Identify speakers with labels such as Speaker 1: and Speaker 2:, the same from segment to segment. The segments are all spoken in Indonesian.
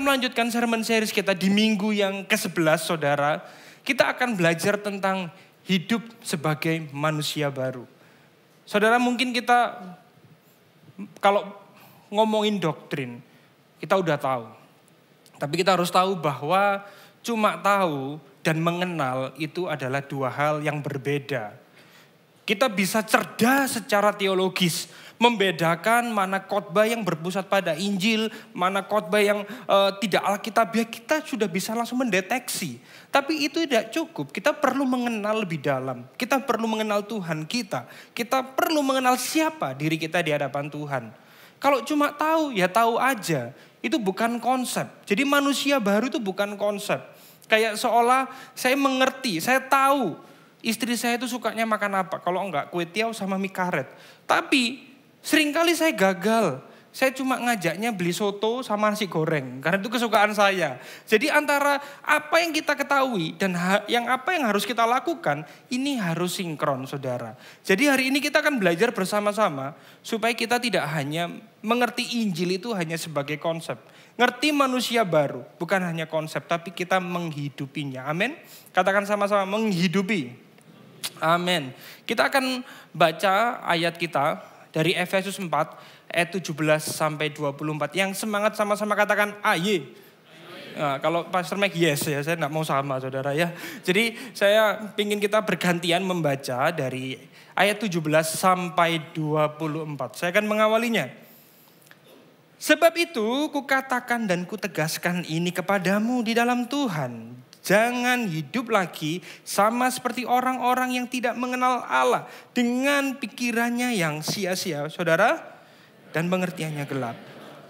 Speaker 1: akan melanjutkan sermon series kita di minggu yang ke-11, saudara. Kita akan belajar tentang hidup sebagai manusia baru. Saudara, mungkin kita kalau ngomongin doktrin, kita udah tahu. Tapi kita harus tahu bahwa cuma tahu dan mengenal itu adalah dua hal yang berbeda. Kita bisa cerdas secara teologis, membedakan mana khotbah yang berpusat pada Injil, mana khotbah yang tidak alkitabiah, kita sudah bisa langsung mendeteksi. Tapi itu tidak cukup, kita perlu mengenal lebih dalam. Kita perlu mengenal Tuhan kita. Kita perlu mengenal siapa diri kita di hadapan Tuhan. Kalau cuma tahu, ya tahu aja. Itu bukan konsep. Jadi manusia baru itu bukan konsep. Kayak seolah saya mengerti, saya tahu istri saya itu sukanya makan apa. Kalau enggak kue tiaw sama mie karet. Tapi seringkali saya gagal. Saya cuma ngajaknya beli soto sama nasi goreng. Karena itu kesukaan saya. Jadi antara apa yang kita ketahui dan apa yang harus kita lakukan. Ini harus sinkron, saudara. Jadi hari ini kita akan belajar bersama-sama. Supaya kita tidak hanya mengerti Injil itu hanya sebagai konsep. Ngerti manusia baru. Bukan hanya konsep, tapi kita menghidupinya. Amin. Katakan sama-sama, menghidupi. Amin. Kita akan baca ayat kita dari Efesus 4 ayat 17 sampai 24. Yang semangat sama-sama katakan aye. Nah, kalau Pastor Mike yes ya, saya enggak mau sama saudara ya. Jadi saya ingin kita bergantian membaca dari ayat 17 sampai 24. Saya akan mengawalinya. Sebab itu kukatakan dan kutegaskan ini kepadamu di dalam Tuhan. Jangan hidup lagi sama seperti orang-orang yang tidak mengenal Allah. Dengan pikirannya yang sia-sia, saudara. Dan pengertiannya gelap.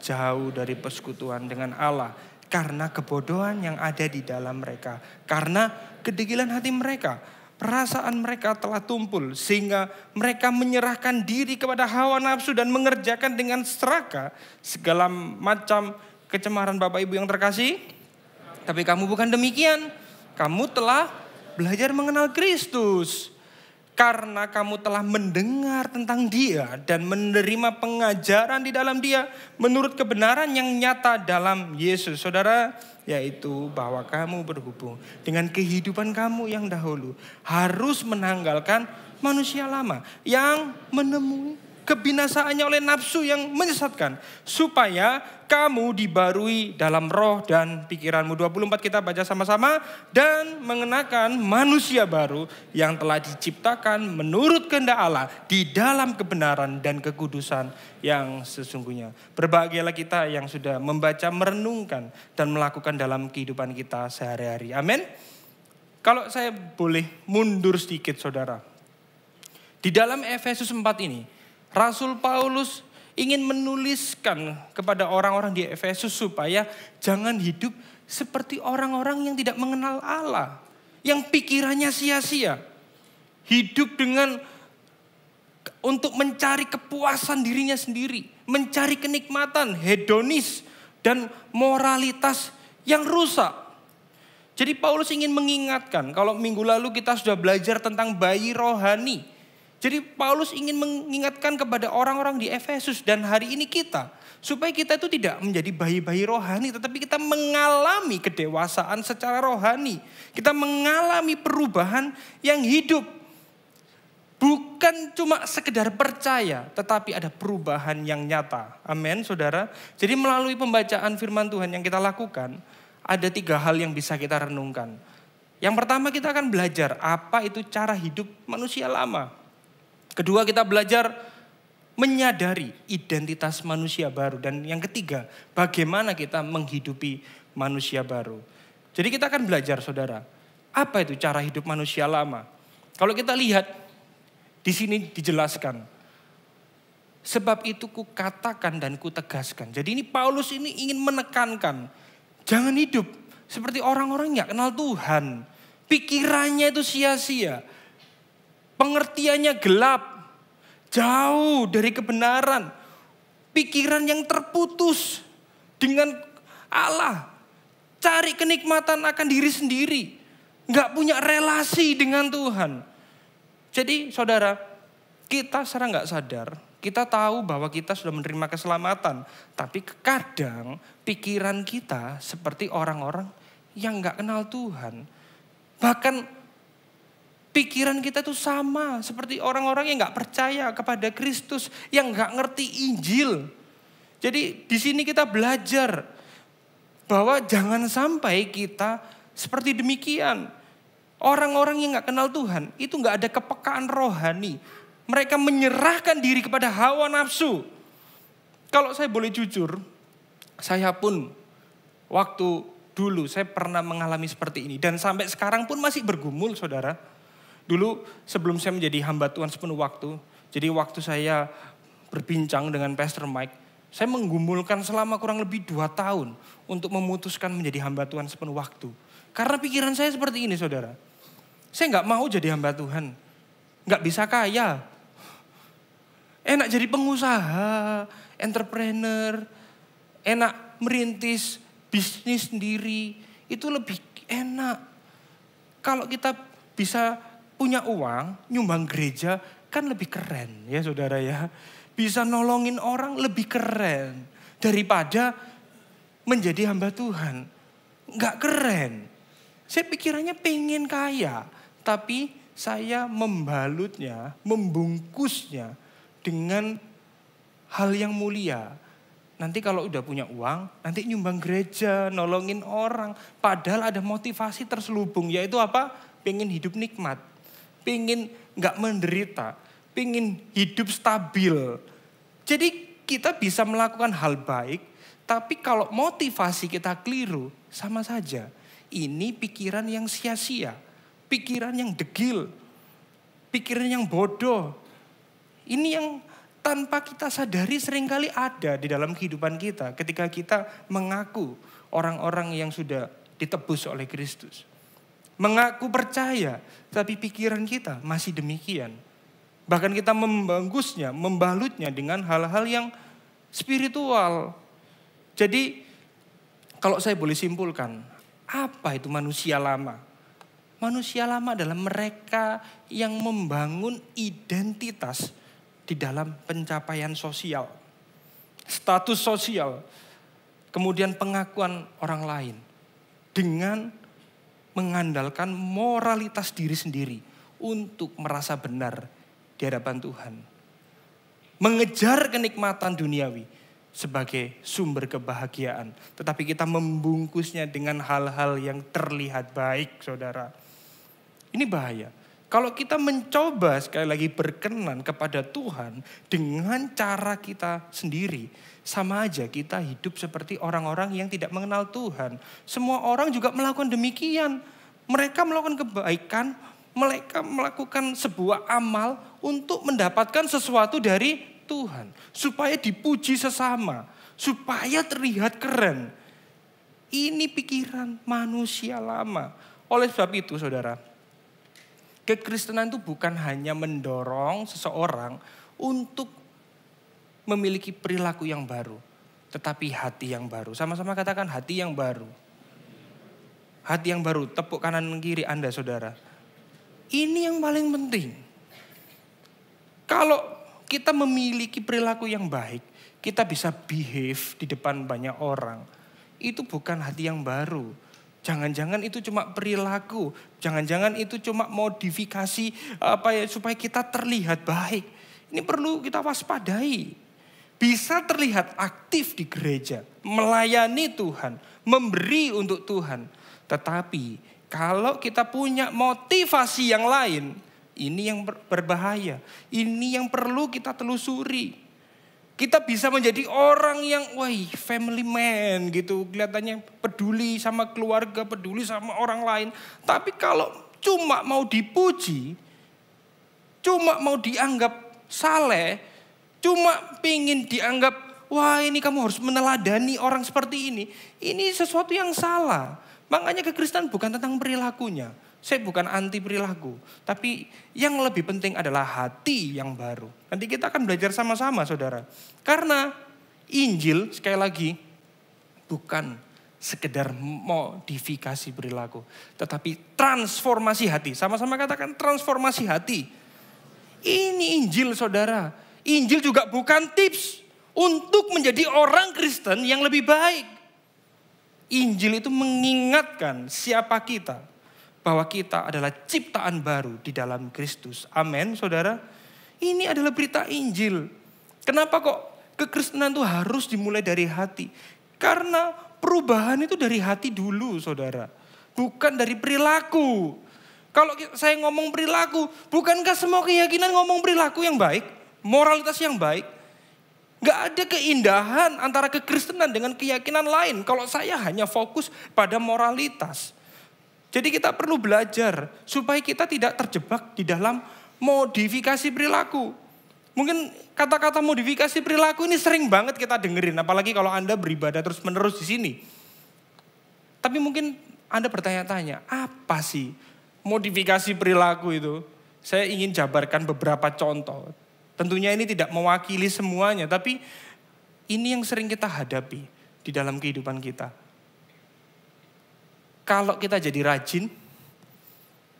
Speaker 1: Jauh dari persekutuan dengan Allah. Karena kebodohan yang ada di dalam mereka. Karena kedegilan hati mereka. Perasaan mereka telah tumpul. Sehingga mereka menyerahkan diri kepada hawa nafsu. Dan mengerjakan dengan serakah segala macam kecemaran Bapak Ibu yang terkasih. Tapi kamu bukan demikian. Kamu telah belajar mengenal Kristus. Karena kamu telah mendengar tentang Dia dan menerima pengajaran di dalam Dia menurut kebenaran yang nyata dalam Yesus. Saudara, yaitu bahwa kamu berhubung dengan kehidupan kamu yang dahulu harus menanggalkan manusia lama yang menemui kebinasaannya oleh nafsu yang menyesatkan. Supaya kamu dibarui dalam roh dan pikiranmu. 24 kita baca sama-sama. Dan mengenakan manusia baru yang telah diciptakan menurut kehendak Allah. Di dalam kebenaran dan kekudusan yang sesungguhnya. Berbahagialah kita yang sudah membaca, merenungkan. Dan melakukan dalam kehidupan kita sehari-hari. Amin. Kalau saya boleh mundur sedikit saudara. Di dalam Efesus 4 ini. Rasul Paulus ingin menuliskan kepada orang-orang di Efesus supaya jangan hidup seperti orang-orang yang tidak mengenal Allah. Yang pikirannya sia-sia. Hidup dengan untuk mencari kepuasan dirinya sendiri. Mencari kenikmatan, hedonis dan moralitas yang rusak. Jadi Paulus ingin mengingatkan, kalau minggu lalu kita sudah belajar tentang bayi rohani. Jadi Paulus ingin mengingatkan kepada orang-orang di Efesus dan hari ini kita. Supaya kita itu tidak menjadi bayi-bayi rohani. Tetapi kita mengalami kedewasaan secara rohani. Kita mengalami perubahan yang hidup. Bukan cuma sekedar percaya. Tetapi ada perubahan yang nyata. Amin saudara. Jadi melalui pembacaan firman Tuhan yang kita lakukan. Ada 3 hal yang bisa kita renungkan. Yang pertama kita akan belajar apa itu cara hidup manusia lama. Kedua kita belajar menyadari identitas manusia baru. Dan yang ketiga bagaimana kita menghidupi manusia baru. Jadi kita akan belajar saudara. Apa itu cara hidup manusia lama? Kalau kita lihat di sini dijelaskan. Sebab itu kukatakan dan kutegaskan. Jadi ini Paulus ini ingin menekankan. Jangan hidup seperti orang-orang yang kenal Tuhan. Pikirannya itu sia-sia. Pengertiannya gelap, jauh dari kebenaran, pikiran yang terputus dengan Allah, cari kenikmatan akan diri sendiri, nggak punya relasi dengan Tuhan. Jadi saudara, kita secara nggak sadar Kita tahu bahwa kita sudah menerima keselamatan. Tapi kadang pikiran kita seperti orang-orang yang gak kenal Tuhan. Bahkan pikiran kita tuh sama seperti orang-orang yang gak percaya kepada Kristus. Yang gak ngerti Injil. Jadi di sini kita belajar bahwa jangan sampai kita seperti demikian. Orang-orang yang gak kenal Tuhan itu gak ada kepekaan rohani. Mereka menyerahkan diri kepada hawa nafsu. Kalau saya boleh jujur, saya pun waktu dulu saya pernah mengalami seperti ini. Dan sampai sekarang pun masih bergumul, saudara. Dulu sebelum saya menjadi hamba Tuhan sepenuh waktu. Jadi waktu saya berbincang dengan Pastor Mike, saya menggumulkan selama kurang lebih 2 tahun untuk memutuskan menjadi hamba Tuhan sepenuh waktu. Karena pikiran saya seperti ini, saudara. Saya gak mau jadi hamba Tuhan. Gak bisa kaya. Enak jadi pengusaha, entrepreneur, enak merintis bisnis sendiri. Itu lebih enak. Kalau kita bisa punya uang, nyumbang gereja, kan lebih keren ya saudara ya. Bisa nolongin orang lebih keren daripada menjadi hamba Tuhan. Nggak keren. Saya pikirannya pengen kaya, tapi saya membalutnya, membungkusnya dengan hal yang mulia. Nanti kalau udah punya uang, nanti nyumbang gereja, nolongin orang. Padahal ada motivasi terselubung, yaitu apa? Pengen hidup nikmat, pengen gak menderita, pengen hidup stabil. Jadi kita bisa melakukan hal baik, tapi kalau motivasi kita keliru, sama saja. Ini pikiran yang sia-sia, pikiran yang degil, pikiran yang bodoh. Ini yang tanpa kita sadari seringkali ada di dalam kehidupan kita ketika kita mengaku orang-orang yang sudah ditebus oleh Kristus. Mengaku percaya, tapi pikiran kita masih demikian. Bahkan kita membungkusnya, membalutnya dengan hal-hal yang spiritual. Jadi kalau saya boleh simpulkan, apa itu manusia lama? Manusia lama adalah mereka yang membangun identitas di dalam pencapaian sosial, status sosial, kemudian pengakuan orang lain dengan mengandalkan moralitas diri sendiri untuk merasa benar di hadapan Tuhan. Mengejar kenikmatan duniawi sebagai sumber kebahagiaan, tetapi kita membungkusnya dengan hal-hal yang terlihat baik, saudara. Ini bahaya. Kalau kita mencoba sekali lagi berkenan kepada Tuhan dengan cara kita sendiri, sama aja kita hidup seperti orang-orang yang tidak mengenal Tuhan. Semua orang juga melakukan demikian. Mereka melakukan kebaikan, mereka melakukan sebuah amal untuk mendapatkan sesuatu dari Tuhan. Supaya dipuji sesama, supaya terlihat keren. Ini pikiran manusia lama. Oleh sebab itu, saudara, kekristenan itu bukan hanya mendorong seseorang untuk memiliki perilaku yang baru, tetapi hati yang baru. Sama-sama katakan hati yang baru. Hati yang baru, tepuk kanan kiri Anda, saudara. Ini yang paling penting. Kalau kita memiliki perilaku yang baik, kita bisa behave di depan banyak orang. Itu bukan hati yang baru. Jangan-jangan itu cuma perilaku, jangan-jangan itu cuma modifikasi supaya kita terlihat baik. Ini perlu kita waspadai. Bisa terlihat aktif di gereja, melayani Tuhan, memberi untuk Tuhan. Tetapi kalau kita punya motivasi yang lain, ini yang berbahaya. Ini yang perlu kita telusuri. Kita bisa menjadi orang yang family man gitu. Kelihatannya peduli sama keluarga, peduli sama orang lain. Tapi kalau cuma mau dipuji, cuma mau dianggap saleh, cuma pingin dianggap, wah ini kamu harus meneladani orang seperti ini. Ini sesuatu yang salah. Makanya kekristenan bukan tentang perilakunya. Saya bukan anti perilaku. Tapi yang lebih penting adalah hati yang baru. Nanti kita akan belajar sama-sama, saudara. Karena Injil, sekali lagi, bukan sekedar modifikasi perilaku. Tetapi transformasi hati. Sama-sama katakan transformasi hati. Ini Injil, saudara. Injil juga bukan tips untuk menjadi orang Kristen yang lebih baik. Injil itu mengingatkan siapa kita. Bahwa kita adalah ciptaan baru di dalam Kristus. Amin, saudara. Ini adalah berita Injil. Kenapa kok kekristenan itu harus dimulai dari hati? Karena perubahan itu dari hati dulu, saudara. Bukan dari perilaku. Kalau saya ngomong perilaku, bukankah semua keyakinan ngomong perilaku yang baik? Moralitas yang baik? Gak ada keindahan antara kekristenan dengan keyakinan lain. Kalau saya hanya fokus pada moralitas. Jadi kita perlu belajar supaya kita tidak terjebak di dalam modifikasi perilaku. Mungkin kata-kata modifikasi perilaku ini sering banget kita dengerin. Apalagi kalau Anda beribadah terus menerus di sini. Tapi mungkin Anda bertanya-tanya, apa sih modifikasi perilaku itu? Saya ingin jabarkan beberapa contoh. Tentunya ini tidak mewakili semuanya, tapi ini yang sering kita hadapi di dalam kehidupan kita. Kalau kita jadi rajin,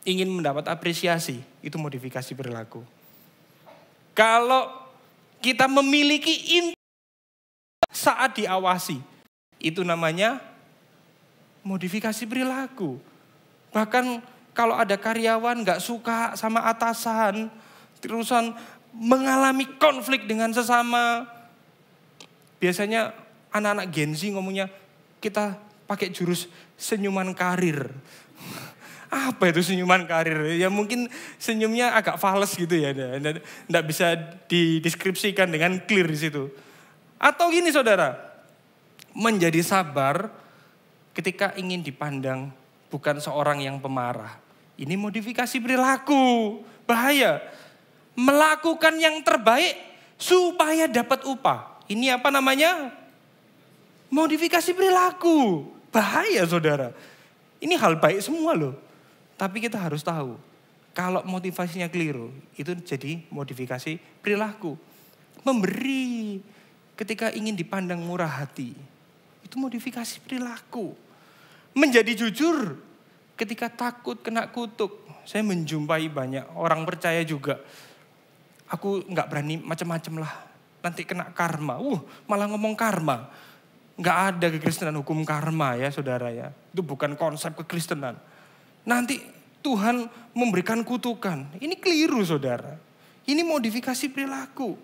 Speaker 1: ingin mendapat apresiasi, itu modifikasi perilaku. Kalau kita memiliki saat diawasi, itu namanya modifikasi perilaku. Bahkan kalau ada karyawan gak suka sama atasan, terusan mengalami konflik dengan sesama. Biasanya anak-anak Gen Z ngomongnya, kita pakai jurus senyuman karir. Apa itu senyuman karir? Ya mungkin senyumnya agak fals gitu ya. Nggak bisa dideskripsikan dengan clear di situ. Atau gini saudara, menjadi sabar ketika ingin dipandang bukan seorang yang pemarah. Ini modifikasi perilaku, bahaya. Melakukan yang terbaik supaya dapat upah. Ini apa namanya? Modifikasi perilaku. Bahaya saudara. Ini hal baik semua loh. Tapi kita harus tahu. Kalau motivasinya keliru, itu jadi modifikasi perilaku. Memberi ketika ingin dipandang murah hati. Itu modifikasi perilaku. Menjadi jujur ketika takut kena kutuk. Saya menjumpai banyak orang percaya juga. Aku gak berani macam-macam lah. Nanti kena karma. Malah ngomong karma. Gak ada kekristenan hukum karma ya saudara ya. Itu bukan konsep kekristenan. Nanti Tuhan memberikan kutukan. Ini keliru saudara. Ini modifikasi perilaku.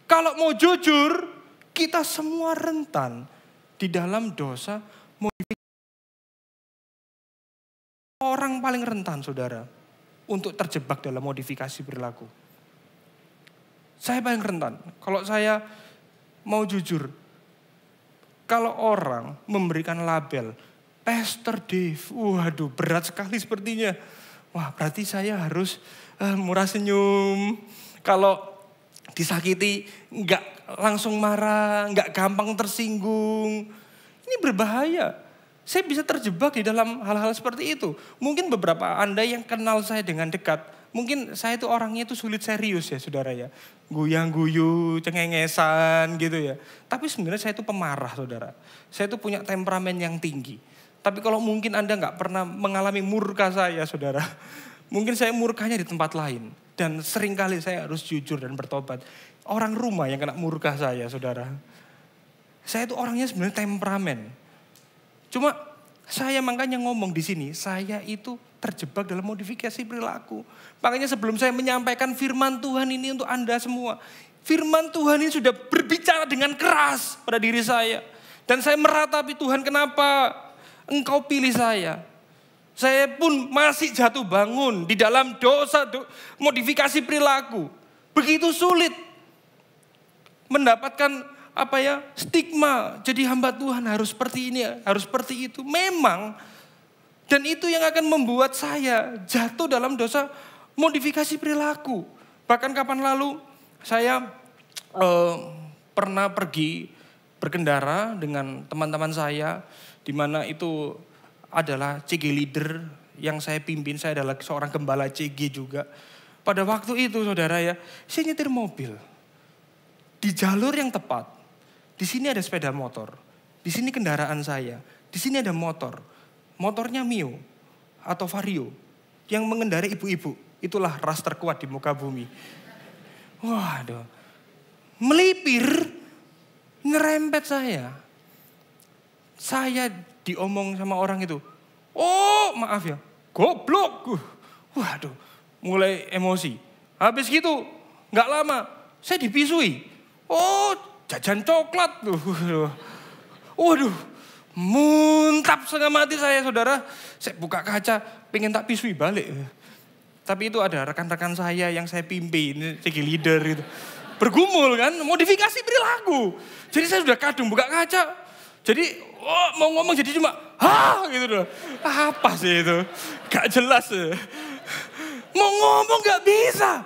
Speaker 1: Kalau mau jujur, kita semua rentan di dalam dosa modifikasi. Orang paling rentan saudara untuk terjebak dalam modifikasi perilaku. Saya paling rentan. Kalau saya mau jujur, kalau orang memberikan label, Pastor Dave, waduh berat sekali sepertinya. Wah berarti saya harus murah senyum. Kalau disakiti nggak langsung marah, nggak gampang tersinggung. Ini berbahaya. Saya bisa terjebak di dalam hal-hal seperti itu. Mungkin beberapa Anda yang kenal saya dengan dekat, mungkin saya itu orangnya itu sulit serius ya saudara ya. Guyang-guyu, cengengesan gitu ya. Tapi sebenarnya saya itu pemarah saudara. Saya itu punya temperamen yang tinggi. Tapi kalau mungkin Anda gak pernah mengalami murka saya saudara. Mungkin saya murkanya di tempat lain. Dan seringkali saya harus jujur dan bertobat. Orang rumah yang kena murka saya saudara. Saya itu orangnya sebenarnya temperamen. Cuma saya makanya ngomong di sini, saya itu terjebak dalam modifikasi perilaku. Makanya sebelum saya menyampaikan firman Tuhan ini untuk Anda semua. Firman Tuhan ini sudah berbicara dengan keras pada diri saya. Dan saya meratapi Tuhan, kenapa Engkau pilih saya? Saya pun masih jatuh bangun di dalam dosa modifikasi perilaku. Begitu sulit mendapatkan stigma jadi hamba Tuhan harus seperti ini, harus seperti itu. Memang. Dan itu yang akan membuat saya jatuh dalam dosa modifikasi perilaku. Bahkan kapan lalu saya pernah pergi berkendara dengan teman-teman saya. Di mana itu adalah CG leader yang saya pimpin. Saya adalah seorang gembala CG juga. Pada waktu itu saudara ya, saya nyetir mobil. Di jalur yang tepat. Di sini ada sepeda motor. Di sini kendaraan saya. Di sini ada motor. Motornya Mio atau Vario yang mengendarai ibu-ibu. Itulah ras terkuat di muka bumi. Waduh, melipir, nyerempet saya. Saya diomong sama orang itu, oh maaf ya, goblok. Waduh, mulai emosi. Habis gitu, gak lama, saya dipisui. Oh, jajan coklat tuh. Waduh, muntap setengah mati saya, saudara. Saya buka kaca, pengen tak pisui balik. Tapi itu ada rekan-rekan saya yang saya pimpin, segi leader itu. Bergumul kan, modifikasi perilaku. Jadi saya sudah kadung buka kaca. Jadi mau ngomong jadi cuma, gitu loh. Apa sih itu? Gak jelas. Mau ngomong gak bisa.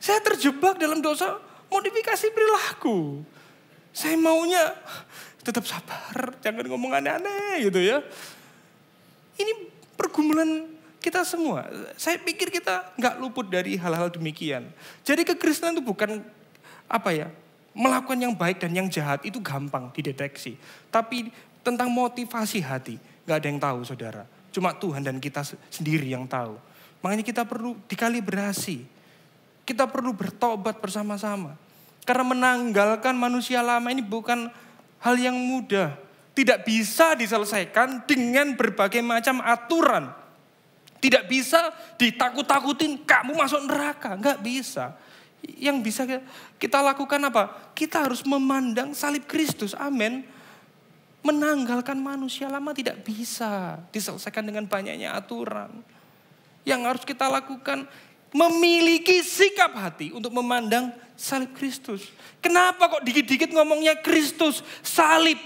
Speaker 1: Saya terjebak dalam dosa modifikasi perilaku. Saya maunya tetap sabar, jangan ngomong aneh-aneh gitu ya. Ini pergumulan kita semua. Saya pikir kita nggak luput dari hal-hal demikian. Jadi kekristenan itu bukan melakukan yang baik dan yang jahat itu gampang dideteksi. Tapi tentang motivasi hati nggak ada yang tahu, saudara. Cuma Tuhan dan kita sendiri yang tahu. Makanya kita perlu dikalibrasi. Kita perlu bertobat bersama-sama. Karena menanggalkan manusia lama ini bukan hal yang mudah. Tidak bisa diselesaikan dengan berbagai macam aturan. Tidak bisa ditakut-takutin kamu masuk neraka. Enggak bisa. Yang bisa kita lakukan apa? Kita harus memandang salib Kristus. Amin. Menanggalkan manusia lama tidak bisa diselesaikan dengan banyaknya aturan. Yang harus kita lakukan memiliki sikap hati untuk memandang salib Kristus. Kenapa kok dikit-dikit ngomongnya Kristus, salib?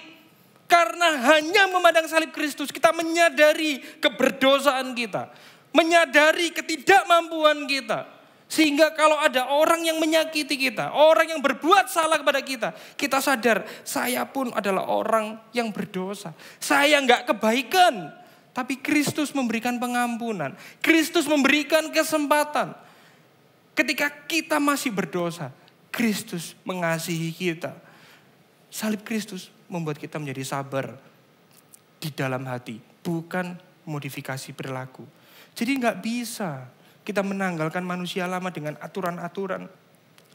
Speaker 1: Karena hanya memandang salib Kristus kita menyadari keberdosaan kita. Menyadari ketidakmampuan kita. Sehingga kalau ada orang yang menyakiti kita, orang yang berbuat salah kepada kita, kita sadar saya pun adalah orang yang berdosa. Saya enggak kebaikan. Tapi Kristus memberikan pengampunan. Kristus memberikan kesempatan. Ketika kita masih berdosa, Kristus mengasihi kita. Salib Kristus membuat kita menjadi sabar di dalam hati. Bukan modifikasi perilaku. Jadi nggak bisa kita menanggalkan manusia lama dengan aturan-aturan.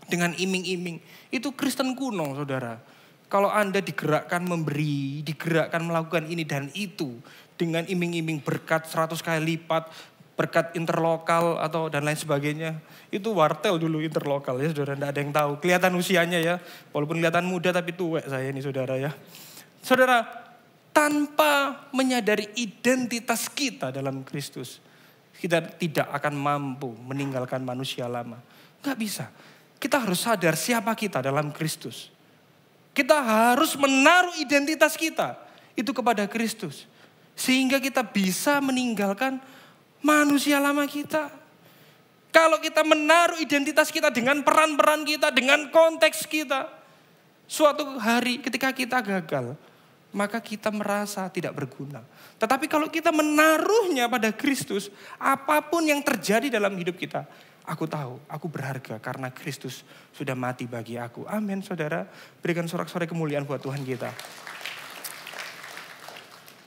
Speaker 1: Dengan iming-iming. Itu Kristen kuno, saudara. Kalau Anda digerakkan memberi, digerakkan melakukan ini dan itu. Dengan iming-iming berkat 100 kali lipat, berkat interlokal atau dan lain sebagainya. Itu wartel dulu interlokal ya saudara, tidak ada yang tahu. Kelihatan usianya ya, walaupun kelihatan muda tapi tuwek saya ini saudara ya. Saudara, tanpa menyadari identitas kita dalam Kristus, kita tidak akan mampu meninggalkan manusia lama. Gak bisa. Kita harus sadar siapa kita dalam Kristus. Kita harus menaruh identitas kita itu kepada Kristus. Sehingga kita bisa meninggalkan manusia lama kita. Kalau kita menaruh identitas kita dengan peran-peran kita, dengan konteks kita. Suatu hari ketika kita gagal, maka kita merasa tidak berguna. Tetapi kalau kita menaruhnya pada Kristus, apapun yang terjadi dalam hidup kita, aku tahu, aku berharga karena Kristus sudah mati bagi aku. Amin, saudara. Berikan sorak-sorai kemuliaan buat Tuhan kita.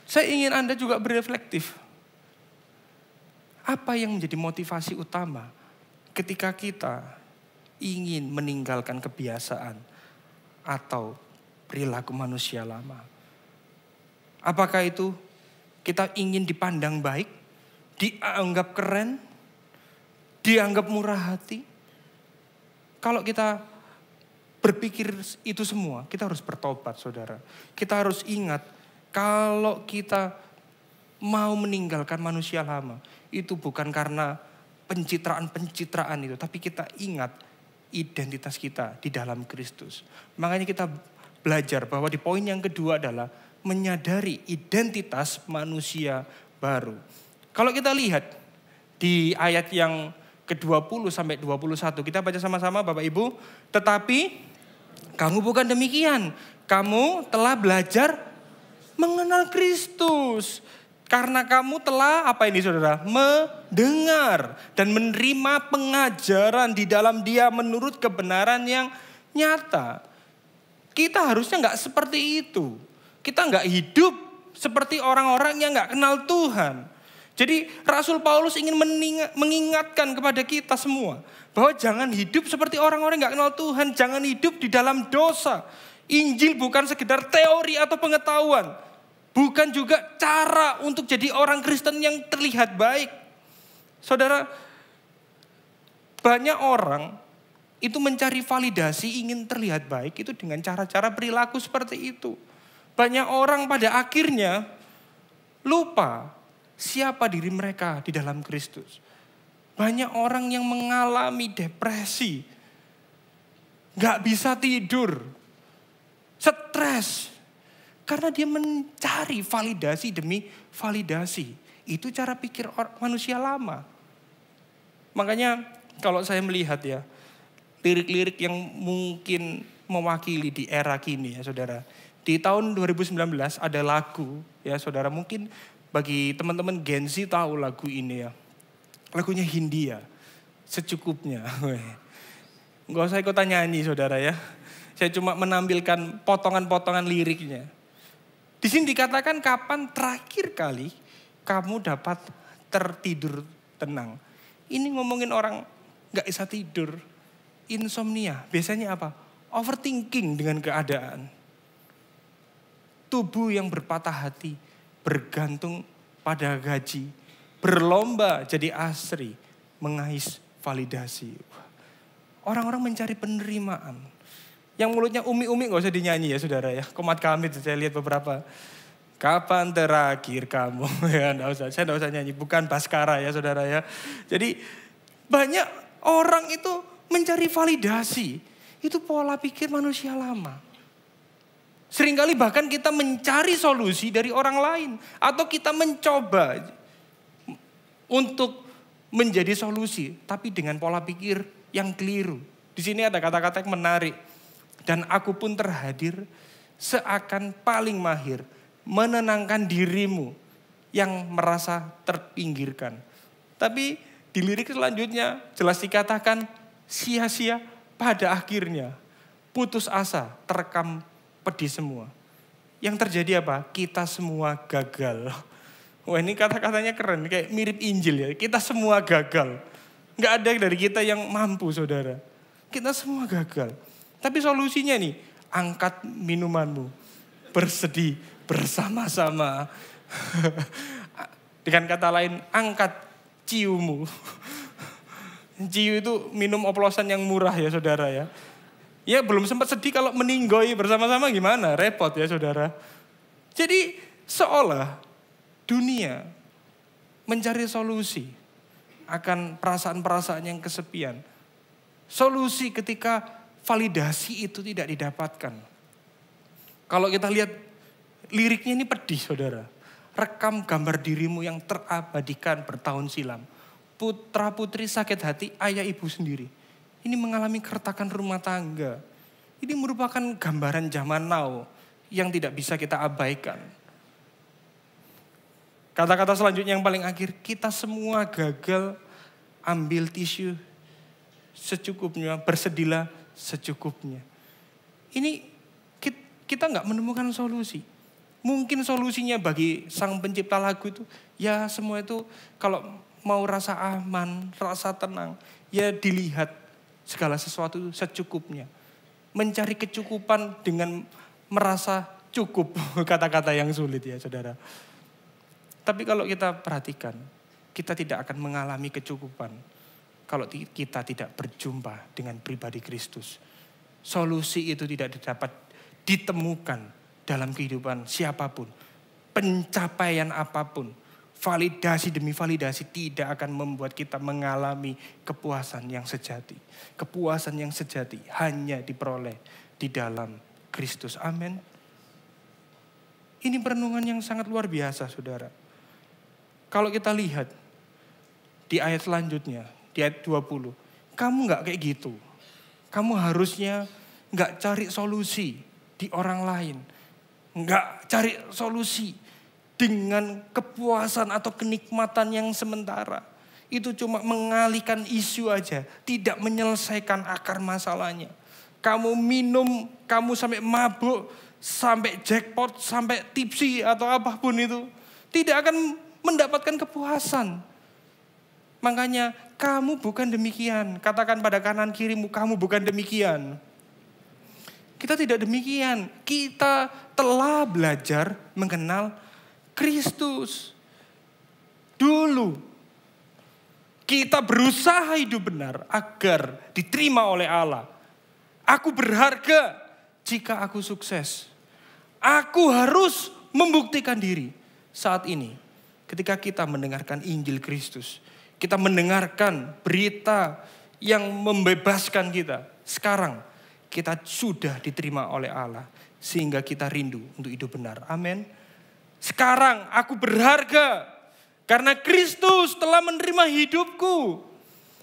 Speaker 1: Saya ingin Anda juga bereflektif. Apa yang menjadi motivasi utama ketika kita ingin meninggalkan kebiasaan atau perilaku manusia lama? Apakah itu kita ingin dipandang baik, dianggap keren, dianggap murah hati? Kalau kita berpikir itu semua, kita harus bertobat, saudara. Kita harus ingat, kalau kita mau meninggalkan manusia lama, itu bukan karena pencitraan-pencitraan itu. Tapi kita ingat identitas kita di dalam Kristus. Makanya kita belajar bahwa di poin yang kedua adalah menyadari identitas manusia baru. Kalau kita lihat di ayat yang ke-20 sampai 21. Kita baca sama-sama Bapak Ibu. Tetapi kamu bukan demikian. Kamu telah belajar mengenal Kristus. Karena kamu telah, apa ini saudara? Mendengar dan menerima pengajaran di dalam Dia menurut kebenaran yang nyata. Kita harusnya enggak seperti itu. Kita enggak hidup seperti orang-orang yang enggak kenal Tuhan. Jadi Rasul Paulus ingin mengingatkan kepada kita semua bahwa jangan hidup seperti orang-orang yang gak kenal Tuhan. Jangan hidup di dalam dosa. Injil bukan sekedar teori atau pengetahuan. Bukan juga cara untuk jadi orang Kristen yang terlihat baik. Saudara, banyak orang itu mencari validasi ingin terlihat baik itu dengan cara-cara perilaku seperti itu. Banyak orang pada akhirnya lupa siapa diri mereka di dalam Kristus. Banyak orang yang mengalami depresi. Gak bisa tidur. Stres. Karena dia mencari validasi demi validasi. Itu cara pikir manusia lama. Makanya kalau saya melihat ya, lirik-lirik yang mungkin mewakili di era kini ya saudara. Di tahun 2019 ada lagu ya saudara, mungkin bagi teman-teman Gen Z tahu lagu ini ya. Lagunya Hindia, Secukupnya. Nggak usah ikut nyanyi saudara ya. Saya cuma menampilkan potongan-potongan liriknya. Di sini dikatakan kapan terakhir kali kamu dapat tertidur tenang. Ini ngomongin orang nggak bisa tidur. Insomnia, biasanya apa? Overthinking dengan keadaan. Tubuh yang berpatah hati, bergantung pada gaji, berlomba jadi asri, mengais validasi. Orang-orang mencari penerimaan. Yang mulutnya umi-umi gak usah dinyanyi ya saudara ya. Komat kami saya lihat beberapa. Kapan terakhir kamu? Ya, saya gak usah nyanyi, bukan Baskara ya saudara ya. Jadi banyak orang itu mencari validasi. Itu pola pikir manusia lama. Seringkali bahkan kita mencari solusi dari orang lain. Atau kita mencoba untuk menjadi solusi. Tapi dengan pola pikir yang keliru. Di sini ada kata-kata yang menarik. Dan aku pun terhadir seakan paling mahir. Menenangkan dirimu yang merasa terpinggirkan. Tapi di lirik selanjutnya jelas dikatakan sia-sia pada akhirnya. Putus asa, terekam pedih semua. Yang terjadi apa? Kita semua gagal. Wah ini kata-katanya keren, kayak mirip Injil ya. Kita semua gagal. Gak ada dari kita yang mampu saudara. Kita semua gagal. Tapi solusinya nih, angkat minumanmu. Bersedih bersama-sama. Dengan kata lain, angkat ciumu. Ciu itu minum oplosan yang murah ya saudara ya. Ya belum sempat sedih kalau meninggoy bersama-sama gimana? Repot ya saudara. Jadi seolah dunia mencari solusi akan perasaan-perasaan yang kesepian. Solusi ketika validasi itu tidak didapatkan. Kalau kita lihat liriknya ini pedih saudara. Rekam gambar dirimu yang terabadikan bertahun silam. Putra putri sakit hati ayah ibu sendiri. Ini mengalami keretakan rumah tangga. Ini merupakan gambaran zaman now yang tidak bisa kita abaikan. Kata-kata selanjutnya yang paling akhir, kita semua gagal, ambil tisu secukupnya, bersedihlah secukupnya. Ini kita nggak menemukan solusi. Mungkin solusinya bagi sang pencipta lagu itu, ya semua itu kalau mau rasa aman, rasa tenang, ya dilihat segala sesuatu secukupnya. Mencari kecukupan dengan merasa cukup. Kata-kata yang sulit ya saudara. Tapi kalau kita perhatikan, kita tidak akan mengalami kecukupan. Kalau kita tidak berjumpa dengan pribadi Kristus. Solusi itu tidak dapat ditemukan dalam kehidupan siapapun. Pencapaian apapun. Validasi demi validasi tidak akan membuat kita mengalami kepuasan yang sejati. Kepuasan yang sejati hanya diperoleh di dalam Kristus. Amin. Ini perenungan yang sangat luar biasa saudara. Kalau kita lihat di ayat selanjutnya, di ayat 20. Kamu gak kayak gitu. Kamu harusnya gak cari solusi di orang lain. Gak cari solusi dengan kepuasan atau kenikmatan yang sementara. Itu cuma mengalihkan isu aja. Tidak menyelesaikan akar masalahnya. Kamu minum, kamu sampai mabuk, sampai jackpot, sampai tipsi atau apapun itu. Tidak akan mendapatkan kepuasan. Makanya kamu bukan demikian. Katakan pada kanan kirimu, kamu bukan demikian. Kita tidak demikian. Kita telah belajar mengenal Kristus. Dulu kita berusaha hidup benar agar diterima oleh Allah. Aku berharga jika aku sukses. Aku harus membuktikan diri. Saat ini ketika kita mendengarkan Injil Kristus, kita mendengarkan berita yang membebaskan kita. Sekarang kita sudah diterima oleh Allah. Sehingga kita rindu untuk hidup benar. Amin. Sekarang aku berharga. Karena Kristus telah menerima hidupku.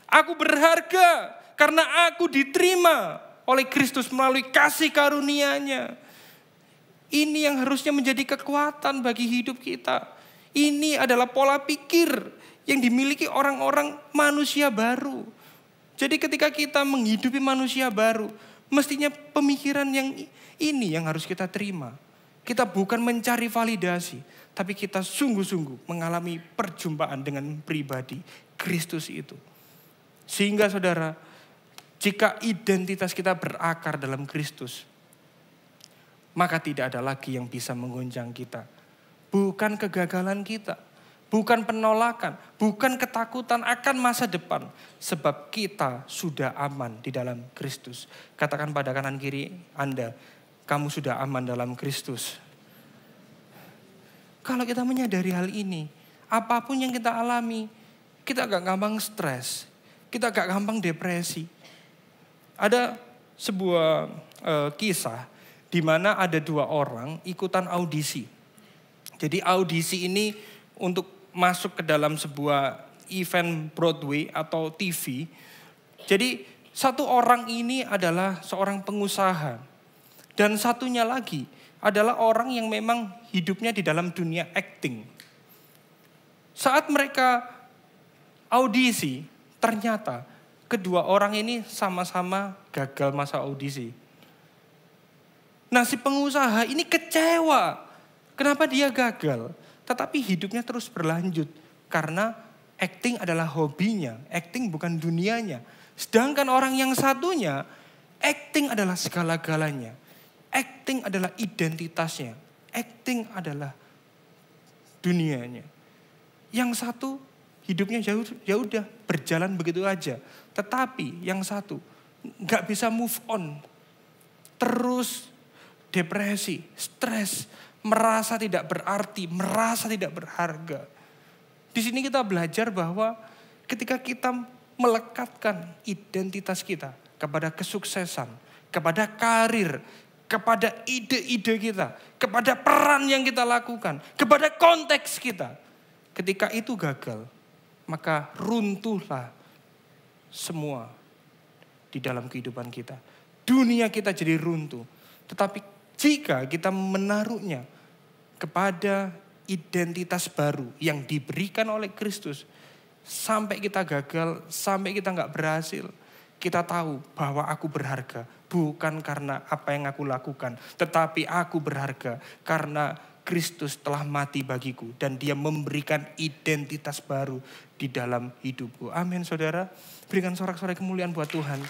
Speaker 1: Aku berharga. Karena aku diterima oleh Kristus melalui kasih karunia-Nya. Ini yang harusnya menjadi kekuatan bagi hidup kita. Ini adalah pola pikir yang dimiliki orang-orang manusia baru. Jadi ketika kita menghidupi manusia baru, mestinya pemikiran yang ini yang harus kita terima. Kita bukan mencari validasi, tapi kita sungguh-sungguh mengalami perjumpaan dengan pribadi Kristus itu. Sehingga saudara, jika identitas kita berakar dalam Kristus, maka tidak ada lagi yang bisa menggoncang kita. Bukan kegagalan kita. Bukan penolakan, bukan ketakutan akan masa depan. Sebab kita sudah aman di dalam Kristus. Katakan pada kanan kiri Anda, kamu sudah aman dalam Kristus. Kalau kita menyadari hal ini, apapun yang kita alami, kita gak gampang stres, kita gak gampang depresi. Ada sebuah kisah di mana ada 2 orang ikutan audisi. Jadi audisi ini untuk masuk ke dalam sebuah event Broadway atau TV. Jadi satu orang ini adalah seorang pengusaha. Dan satunya lagi adalah orang yang memang hidupnya di dalam dunia acting. Saat mereka audisi, ternyata kedua orang ini sama-sama gagal masa audisi. Nah si pengusaha ini kecewa. Kenapa dia gagal? Tetapi hidupnya terus berlanjut. Karena acting adalah hobinya. Acting bukan dunianya. Sedangkan orang yang satunya, acting adalah segala-galanya. Acting adalah identitasnya. Acting adalah dunianya. Yang satu hidupnya ya udah berjalan begitu aja. Tetapi yang satu gak bisa move on. Terus depresi, stres, merasa tidak berarti, merasa tidak berharga. Di sini kita belajar bahwa ketika kita melekatkan identitas kita kepada kesuksesan, kepada karir, kepada ide-ide kita, kepada peran yang kita lakukan, kepada konteks kita. Ketika itu gagal, maka runtuhlah semua di dalam kehidupan kita. Dunia kita jadi runtuh. Tetapi jika kita menaruhnya kepada identitas baru yang diberikan oleh Kristus. Sampai kita gagal, sampai kita gak berhasil. Kita tahu bahwa aku berharga. Bukan karena apa yang aku lakukan. Tetapi aku berharga karena Kristus telah mati bagiku. Dan dia memberikan identitas baru di dalam hidupku. Amin saudara. Berikan sorak-sorai kemuliaan buat Tuhan.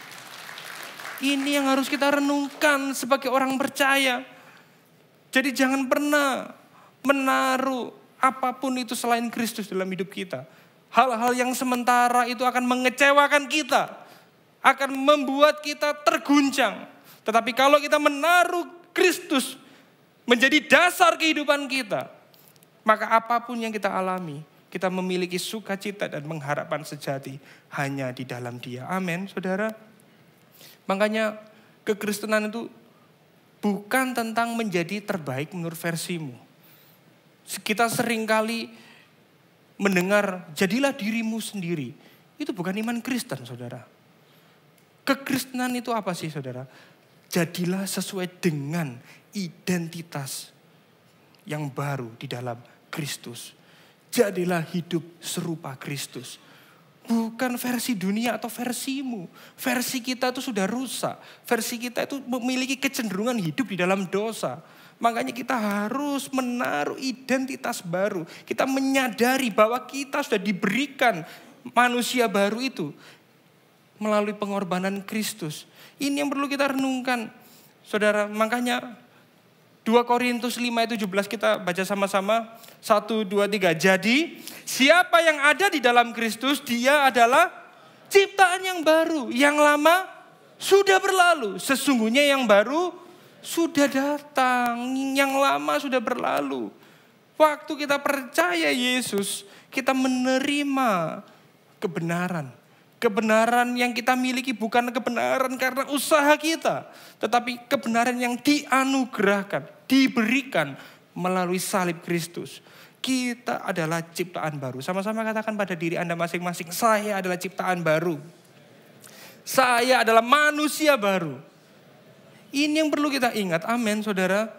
Speaker 1: Ini yang harus kita renungkan sebagai orang percaya. Jadi jangan pernah menaruh apapun itu selain Kristus dalam hidup kita. Hal-hal yang sementara itu akan mengecewakan kita. Akan membuat kita terguncang. Tetapi kalau kita menaruh Kristus menjadi dasar kehidupan kita. Maka apapun yang kita alami, kita memiliki sukacita dan pengharapan sejati hanya di dalam Dia. Amin, saudara. Makanya kekristenan itu bukan tentang menjadi terbaik menurut versimu. Kita seringkali mendengar, jadilah dirimu sendiri. Itu bukan iman Kristen, saudara. Kekristenan itu apa sih, saudara? Jadilah sesuai dengan identitas yang baru di dalam Kristus. Jadilah hidup serupa Kristus. Bukan versi dunia atau versimu. Versi kita itu sudah rusak. Versi kita itu memiliki kecenderungan hidup di dalam dosa. Makanya kita harus menaruh identitas baru. Kita menyadari bahwa kita sudah diberikan manusia baru itu melalui pengorbanan Kristus. Ini yang perlu kita renungkan. Saudara, makanya 2 Korintus 5 ayat 17 kita baca sama-sama. 1, 2, 3. Jadi siapa yang ada di dalam Kristus, dia adalah ciptaan yang baru. Yang lama sudah berlalu. Sesungguhnya yang baru sudah datang, yang lama sudah berlalu. Waktu kita percaya Yesus, kita menerima kebenaran. Kebenaran yang kita miliki bukan kebenaran karena usaha kita, tetapi kebenaran yang dianugerahkan, diberikan melalui salib Kristus. Kita adalah ciptaan baru. Sama-sama katakan pada diri Anda masing-masing, saya adalah ciptaan baru. Saya adalah manusia baru. Ini yang perlu kita ingat, amin saudara.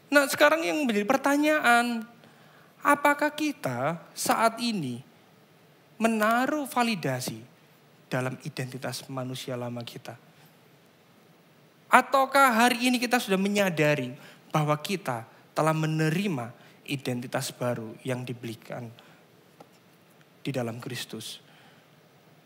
Speaker 1: Nah sekarang yang menjadi pertanyaan, apakah kita saat ini menaruh validasi dalam identitas manusia lama kita? Ataukah hari ini kita sudah menyadari bahwa kita telah menerima identitas baru yang diberikan di dalam Kristus?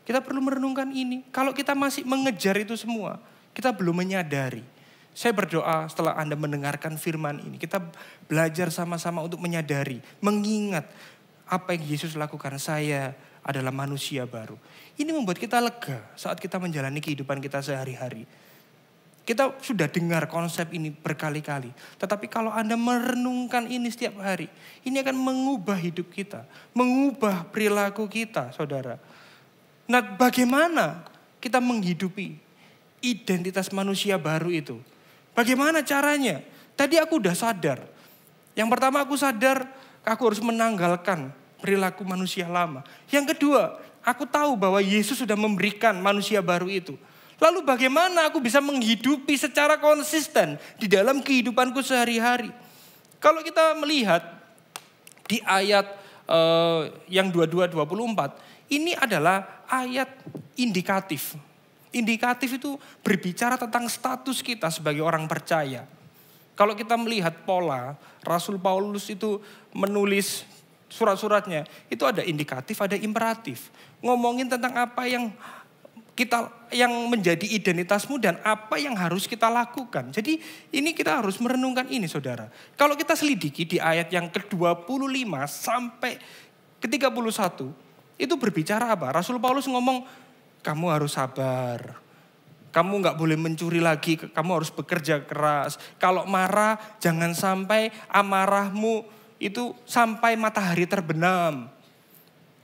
Speaker 1: Kita perlu merenungkan ini. Kalau kita masih mengejar itu semua, kita belum menyadari. Saya berdoa setelah Anda mendengarkan firman ini, kita belajar sama-sama untuk menyadari, mengingat apa yang Yesus lakukan. Saya adalah manusia baru. Ini membuat kita lega saat kita menjalani kehidupan kita sehari-hari. Kita sudah dengar konsep ini berkali-kali. Tetapi kalau Anda merenungkan ini setiap hari, ini akan mengubah hidup kita. Mengubah perilaku kita, saudara. Nah, bagaimana kita menghidupi identitas manusia baru itu? Bagaimana caranya? Tadi aku udah sadar. Yang pertama aku sadar aku harus menanggalkan perilaku manusia lama. Yang kedua, aku tahu bahwa Yesus sudah memberikan manusia baru itu. Lalu bagaimana aku bisa menghidupi secara konsisten di dalam kehidupanku sehari-hari? Kalau kita melihat di ayat yang 22-24, ini adalah ayat indikatif. Indikatif itu berbicara tentang status kita sebagai orang percaya. Kalau kita melihat pola, Rasul Paulus itu menulis surat-suratnya, itu ada indikatif, ada imperatif. Ngomongin tentang apa yang menjadi identitasmu dan apa yang harus kita lakukan. Jadi ini kita harus merenungkan ini saudara. Kalau kita selidiki di ayat yang ke-25 sampai ke-31, itu berbicara apa? Rasul Paulus ngomong, kamu harus sabar. Kamu gak boleh mencuri lagi. Kamu harus bekerja keras. Kalau marah jangan sampai amarahmu itu sampai matahari terbenam.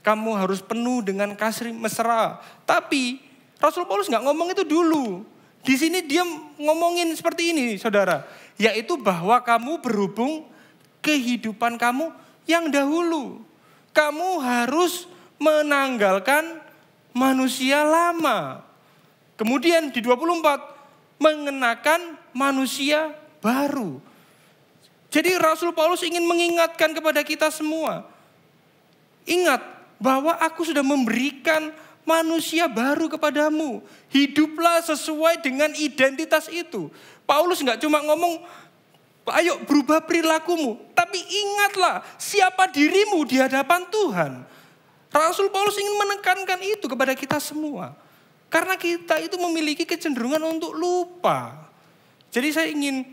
Speaker 1: Kamu harus penuh dengan kasih mesra. Tapi Rasul Paulus gak ngomong itu dulu. Di sini dia ngomongin seperti ini saudara. Yaitu bahwa kamu berhubung kehidupan kamu yang dahulu. Kamu harus menanggalkan manusia lama. Kemudian di 24, mengenakan manusia baru. Jadi Rasul Paulus ingin mengingatkan kepada kita semua. Ingat bahwa aku sudah memberikan manusia baru kepadamu. Hiduplah sesuai dengan identitas itu. Paulus gak cuma ngomong, ayo berubah perilakumu. Tapi ingatlah siapa dirimu di hadapan Tuhan. Rasul Paulus ingin menekankan itu kepada kita semua. Karena kita itu memiliki kecenderungan untuk lupa. Jadi saya ingin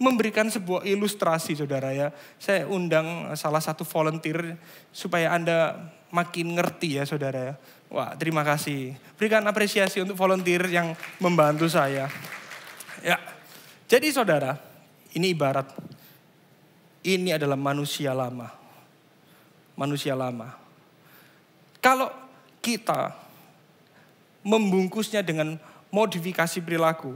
Speaker 1: memberikan sebuah ilustrasi saudara ya. Saya undang salah satu volunteer supaya Anda makin ngerti ya saudara ya. Wah terima kasih. Berikan apresiasi untuk volunteer yang membantu saya. Ya. Jadi saudara, ini ibarat. Ini adalah manusia lama. Manusia lama. Kalau kita membungkusnya dengan modifikasi perilaku.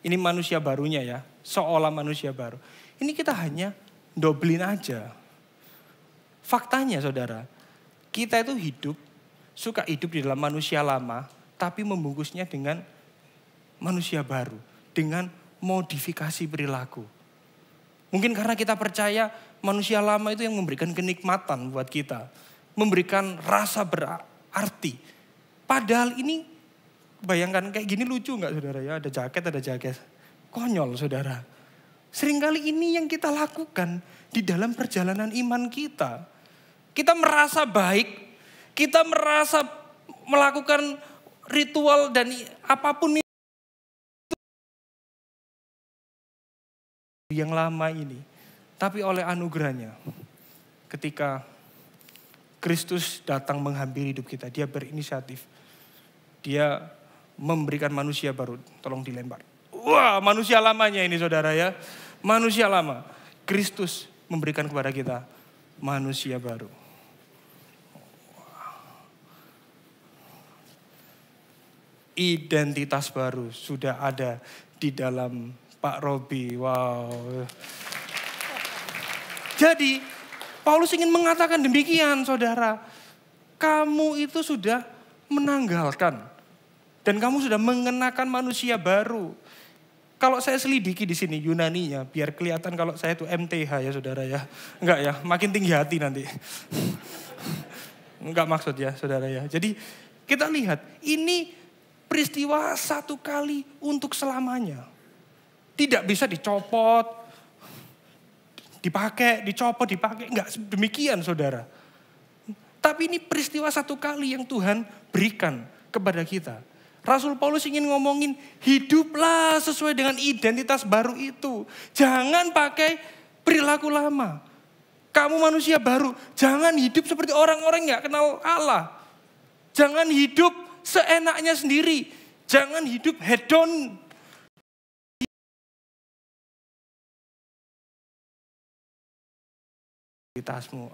Speaker 1: Ini manusia barunya ya. Seolah manusia baru. Ini kita hanya dobelin aja. Faktanya saudara. Kita itu suka hidup di dalam manusia lama. Tapi membungkusnya dengan manusia baru. Dengan modifikasi perilaku. Mungkin karena kita percaya Manusia lama itu yang memberikan kenikmatan buat kita. Memberikan rasa berarti. Padahal ini, bayangkan kayak gini lucu nggak saudara ya? Ada jaket. Konyol saudara. Seringkali ini yang kita lakukan di dalam perjalanan iman kita. Kita merasa baik, kita merasa melakukan ritual dan apapun itu yang lama ini. Tapi oleh anugerahnya, ketika Kristus datang menghampiri hidup kita, dia berinisiatif. Dia memberikan manusia baru, tolong dilempar. Wah, manusia lamanya ini saudara ya. Manusia lama. Kristus memberikan kepada kita manusia baru. Identitas baru sudah ada di dalam Pak Robi. Wow. Jadi Paulus ingin mengatakan demikian saudara. Kamu itu sudah menanggalkan. Dan kamu sudah mengenakan manusia baru. Kalau saya selidiki di sini Yunaninya, biar kelihatan kalau saya itu MTH ya saudara ya. Enggak ya, makin tinggi hati nanti. Enggak maksud ya saudara ya. Jadi kita lihat ini peristiwa satu kali untuk selamanya. Tidak bisa dicopot, dipakai. Enggak demikian saudara. Tapi ini peristiwa satu kali yang Tuhan berikan kepada kita. Rasul Paulus ingin ngomongin hiduplah sesuai dengan identitas baru itu. Jangan pakai perilaku lama. Kamu manusia baru, jangan hidup seperti orang-orang yang gak kenal Allah. Jangan hidup seenaknya sendiri. Jangan hidup hedon. Identitasmu.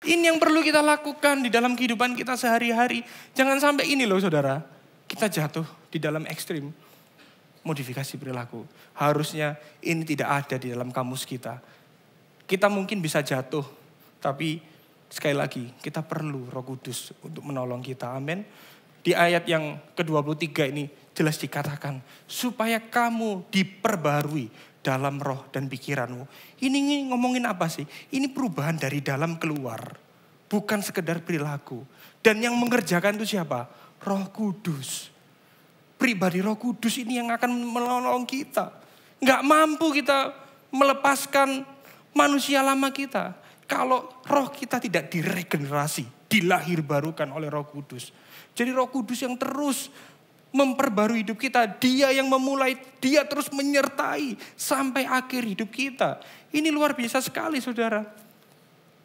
Speaker 1: Ini yang perlu kita lakukan di dalam kehidupan kita sehari-hari. Jangan sampai ini loh saudara. Kita jatuh di dalam ekstrim. Modifikasi perilaku. Harusnya ini tidak ada di dalam kamus kita. Kita mungkin bisa jatuh. Tapi sekali lagi kita perlu Roh Kudus untuk menolong kita. Amin. Di ayat yang ke-23 ini jelas dikatakan. Supaya kamu diperbarui dalam roh dan pikiranmu. Ini ngomongin apa sih? Ini perubahan dari dalam keluar. Bukan sekedar perilaku. Dan yang mengerjakan itu siapa? Roh Kudus. Pribadi Roh Kudus ini yang akan menolong kita. Nggak mampu kita melepaskan manusia lama kita. Kalau roh kita tidak diregenerasi, dilahir barukan oleh Roh Kudus. Jadi Roh Kudus yang terus memperbarui hidup kita. Dia yang memulai, dia terus menyertai sampai akhir hidup kita. Ini luar biasa sekali saudara.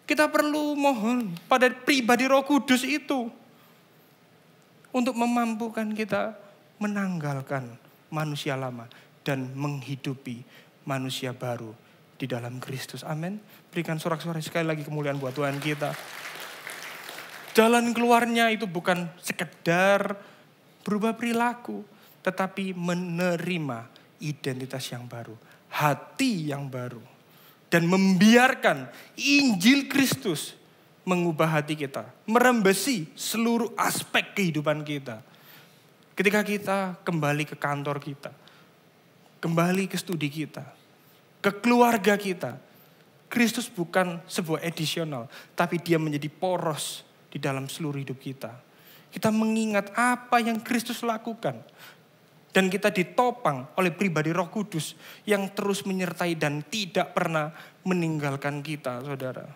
Speaker 1: Kita perlu mohon pada pribadi Roh Kudus itu. Untuk memampukan kita menanggalkan manusia lama. Dan menghidupi manusia baru di dalam Kristus. Amin. Berikan sorak-sorai sekali lagi kemuliaan buat Tuhan kita. Jalan keluarnya itu bukan sekedar berubah perilaku, tetapi menerima identitas yang baru, hati yang baru. Dan membiarkan Injil Kristus mengubah hati kita, merembesi seluruh aspek kehidupan kita. Ketika kita kembali ke kantor kita, kembali ke studi kita, ke keluarga kita, Kristus bukan sebuah additional, tapi dia menjadi poros di dalam seluruh hidup kita. Kita mengingat apa yang Kristus lakukan. Dan kita ditopang oleh pribadi Roh Kudus yang terus menyertai dan tidak pernah meninggalkan kita, saudara.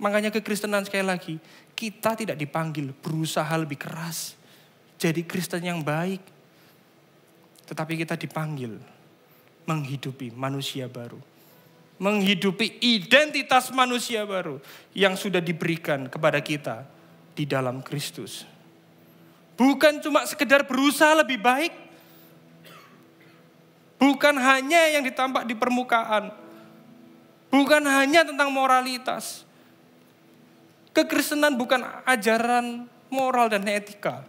Speaker 1: Makanya kekristenan sekali lagi, kita tidak dipanggil berusaha lebih keras. Jadi Kristen yang baik. Tetapi kita dipanggil menghidupi manusia baru. Menghidupi identitas manusia baru yang sudah diberikan kepada kita di dalam Kristus. Bukan cuma sekedar berusaha lebih baik. Bukan hanya yang ditampak di permukaan. Bukan hanya tentang moralitas. Kekristenan bukan ajaran moral dan etika.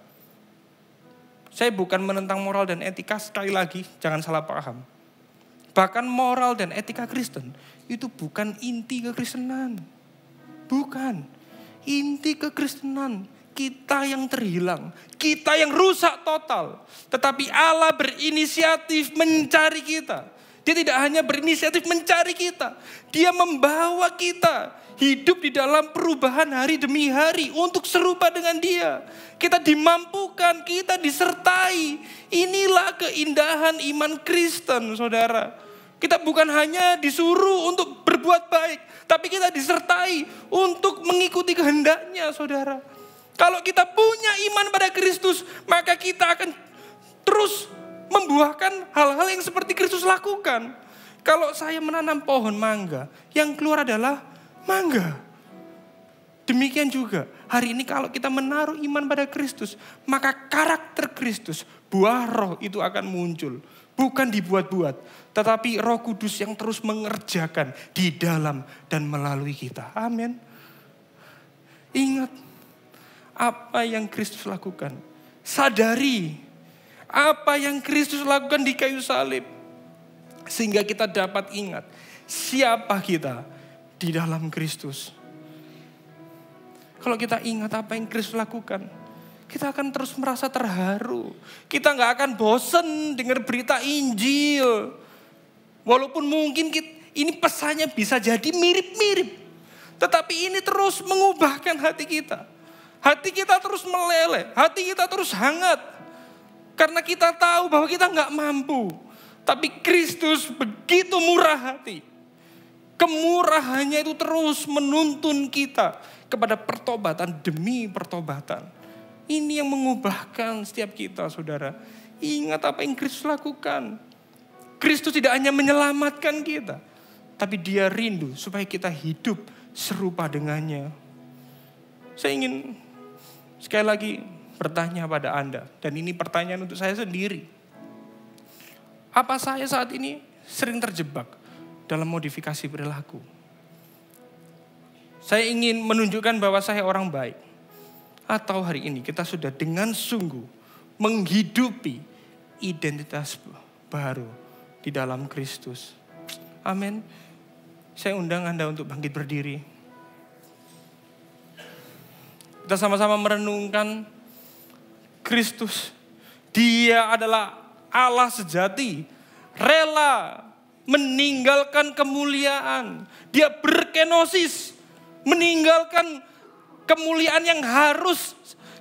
Speaker 1: Saya bukan menentang moral dan etika, sekali lagi jangan salah paham. Bahkan moral dan etika Kristen itu bukan inti kekristenan. Bukan. Inti kekristenan, kita yang terhilang, kita yang rusak total. Tetapi Allah berinisiatif mencari kita. Dia tidak hanya berinisiatif mencari kita, dia membawa kita hidup di dalam perubahan hari demi hari untuk serupa dengan dia. Kita dimampukan, kita disertai. Inilah keindahan iman Kristen, saudara. Kita bukan hanya disuruh untuk berbuat baik, tapi kita disertai untuk mengikuti kehendaknya, saudara. Kalau kita punya iman pada Kristus, maka kita akan terus membuahkan hal-hal yang seperti Kristus lakukan. Kalau saya menanam pohon mangga, yang keluar adalah mangga. Demikian juga, hari ini kalau kita menaruh iman pada Kristus, maka karakter Kristus, buah roh itu akan muncul. Bukan dibuat-buat, tetapi Roh Kudus yang terus mengerjakan di dalam dan melalui kita. Amin. Ingat apa yang Kristus lakukan. Sadari apa yang Kristus lakukan di kayu salib. Sehingga kita dapat ingat siapa kita di dalam Kristus. Kalau kita ingat apa yang Kristus lakukan, kita akan terus merasa terharu. Kita gak akan bosen dengar berita Injil. Walaupun mungkin ini pesannya bisa jadi mirip-mirip. Tetapi ini terus mengubahkan hati kita. Hati kita terus meleleh. Hati kita terus hangat. Karena kita tahu bahwa kita gak mampu. Tapi Kristus begitu murah hati. Kemurahannya itu terus menuntun kita kepada pertobatan demi pertobatan. Ini yang mengubahkan setiap kita, saudara. Ingat apa yang Kristus lakukan. Kristus tidak hanya menyelamatkan kita, tapi dia rindu supaya kita hidup serupa dengannya. Saya ingin sekali lagi bertanya pada Anda, dan ini pertanyaan untuk saya sendiri. Apa saya saat ini sering terjebak dalam modifikasi perilaku? Saya ingin menunjukkan bahwa saya orang baik. Atau hari ini kita sudah dengan sungguh menghidupi identitas baru di dalam Kristus. Amin. Saya undang Anda untuk bangkit berdiri. Kita sama-sama merenungkan Kristus. Dia adalah Allah sejati. Rela meninggalkan kemuliaan. Dia berkenosis. Meninggalkan kemuliaan yang harus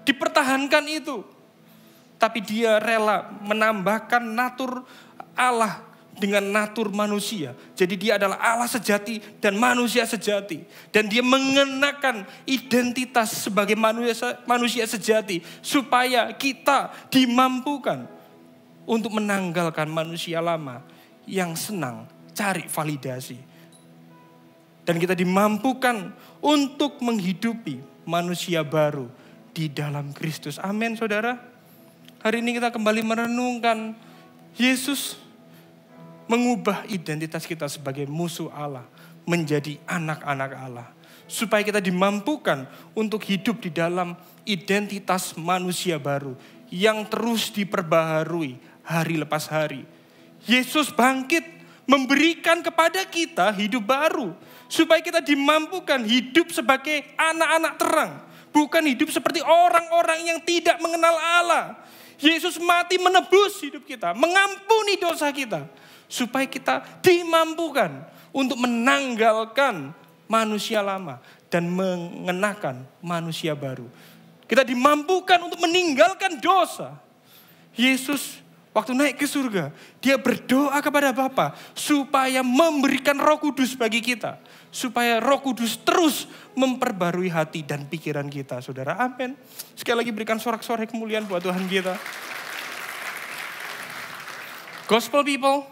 Speaker 1: dipertahankan itu. Tapi dia rela menambahkan natur Allah dengan natur manusia. Jadi dia adalah Allah sejati dan manusia sejati. Dan dia mengenakan identitas sebagai manusia sejati. Supaya kita dimampukan untuk menanggalkan manusia lama yang senang cari validasi. Dan kita dimampukan untuk menghidupi manusia baru di dalam Kristus. Amin, saudara. Hari ini kita kembali merenungkan Yesus mengubah identitas kita sebagai musuh Allah menjadi anak-anak Allah. Supaya kita dimampukan untuk hidup di dalam identitas manusia baru yang terus diperbaharui hari lepas hari. Yesus bangkit memberikan kepada kita hidup baru. Supaya kita dimampukan hidup sebagai anak-anak terang. Bukan hidup seperti orang-orang yang tidak mengenal Allah. Yesus mati menebus hidup kita. Mengampuni dosa kita. Supaya kita dimampukan untuk menanggalkan manusia lama. Dan mengenakan manusia baru. Kita dimampukan untuk meninggalkan dosa. Yesus waktu naik ke surga, dia berdoa kepada Bapa supaya memberikan Roh Kudus bagi kita. Supaya Roh Kudus terus memperbarui hati dan pikiran kita, saudara. Amin. Sekali lagi berikan sorak-sorai kemuliaan buat Tuhan kita. Gospel people,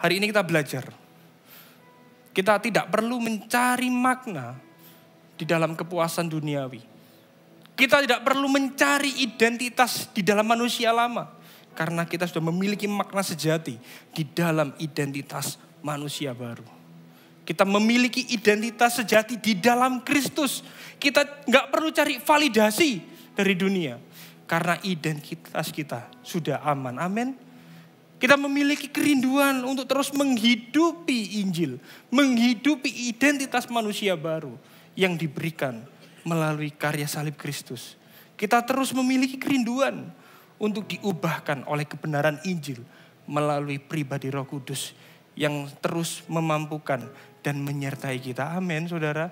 Speaker 1: hari ini kita belajar. Kita tidak perlu mencari makna di dalam kepuasan duniawi. Kita tidak perlu mencari identitas di dalam manusia lama. Karena kita sudah memiliki makna sejati di dalam identitas manusia baru. Kita memiliki identitas sejati di dalam Kristus. Kita nggak perlu cari validasi dari dunia. Karena identitas kita sudah aman. Amin. Kita memiliki kerinduan untuk terus menghidupi Injil. Menghidupi identitas manusia baru yang diberikan melalui karya salib Kristus. Kita terus memiliki kerinduan untuk diubahkan oleh kebenaran Injil melalui pribadi Roh Kudus yang terus memampukan dan menyertai kita. Amin, saudara.